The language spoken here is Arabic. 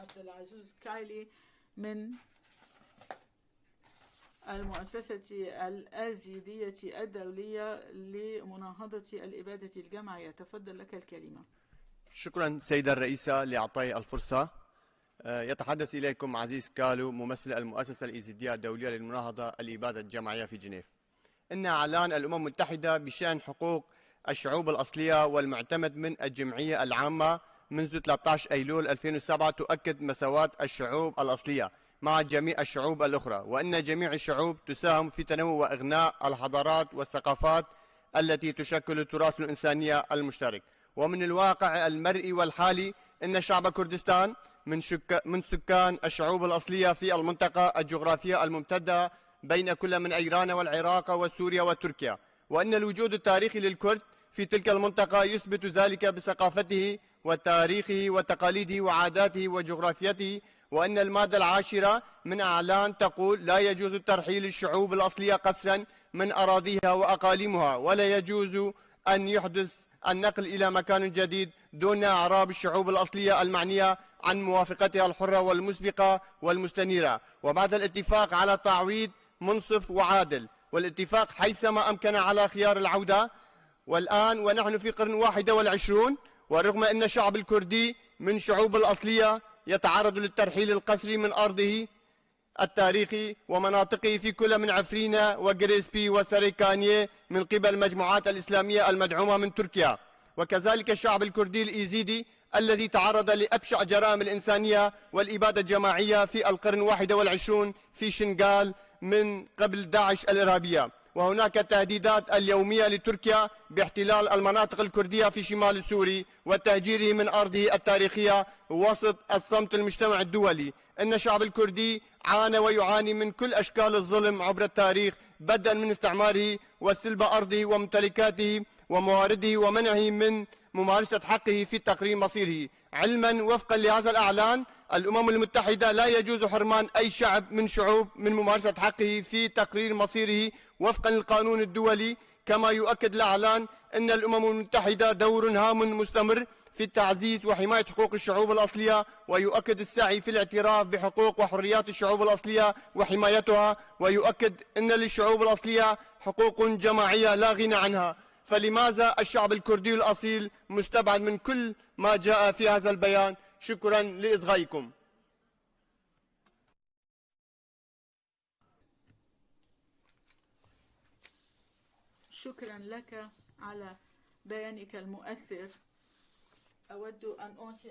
عبد العزيز كايلي من المؤسسة الآزيدية الدولية لمناهضة الإبادة الجماعية. تفضل لك الكلمة. شكرا سيدة الرئيسة لإعطائي الفرصة. يتحدث إليكم عزيز كالو ممثل المؤسسة الإيزيدية الدولية للمناهضة الإبادة الجماعية في جنيف. إن إعلان الأمم المتحدة بشأن حقوق الشعوب الأصلية والمعتمد من الجمعية العامة منذ 13 أيلول 2007 تؤكد مساواة الشعوب الأصلية مع جميع الشعوب الأخرى، وأن جميع الشعوب تساهم في تنوع وإغناء الحضارات والثقافات التي تشكل التراث الإنساني المشترك. ومن الواقع المرئي والحالي أن شعب كردستان من سكان الشعوب الأصلية في المنطقة الجغرافية الممتدة بين كل من إيران والعراق وسوريا وتركيا، وأن الوجود التاريخي للكرد في تلك المنطقة يثبت ذلك بثقافته وتاريخه وتقاليده وعاداته وجغرافيته، وأن المادة 10 من إعلان تقول: لا يجوز ترحيل الشعوب الأصلية قسرا من أراضيها وأقاليمها، ولا يجوز أن يحدث النقل إلى مكان جديد دون إعراب الشعوب الأصلية المعنية عن موافقتها الحرة والمسبقة والمستنيرة، وبعد الاتفاق على تعويض منصف وعادل، والاتفاق حيثما أمكن على خيار العودة. والآن ونحن في قرن 21، ورغم أن الشعب الكردي من شعوب الأصلية يتعرض للترحيل القسري من أرضه التاريخي ومناطقه في كل من عفرينة وغريسبي وسريكانية من قبل المجموعات الإسلامية المدعومة من تركيا، وكذلك الشعب الكردي الإيزيدي الذي تعرض لأبشع جرائم الإنسانية والإبادة الجماعية في القرن 21 في شنغال من قبل داعش الإرهابية. وهناك تهديدات اليومية لتركيا باحتلال المناطق الكردية في شمال سوريا وتهجيره من أرضه التاريخية وسط الصمت المجتمع الدولي. إن الشعب الكردي عانى ويعاني من كل أشكال الظلم عبر التاريخ، بدءا من استعماره وسلب أرضه وممتلكاته وموارده ومنعه من ممارسة حقه في تقرير مصيره. علما وفقا لهذا الإعلان الأمم المتحدة لا يجوز حرمان أي شعب من شعوب من ممارسة حقه في تقرير مصيره وفقا للقانون الدولي. كما يؤكد الإعلان أن الأمم المتحدة دور هام مستمر في تعزيز وحماية حقوق الشعوب الأصلية، ويؤكد السعي في الاعتراف بحقوق وحريات الشعوب الأصلية وحمايتها، ويؤكد أن للشعوب الأصلية حقوق جماعية لا غنى عنها. فلماذا الشعب الكردي الأصيل مستبعد من كل ما جاء في هذا البيان؟ شكرا لإصغائكم. شكرا لك على بيانك المؤثر. أود أن أنشئ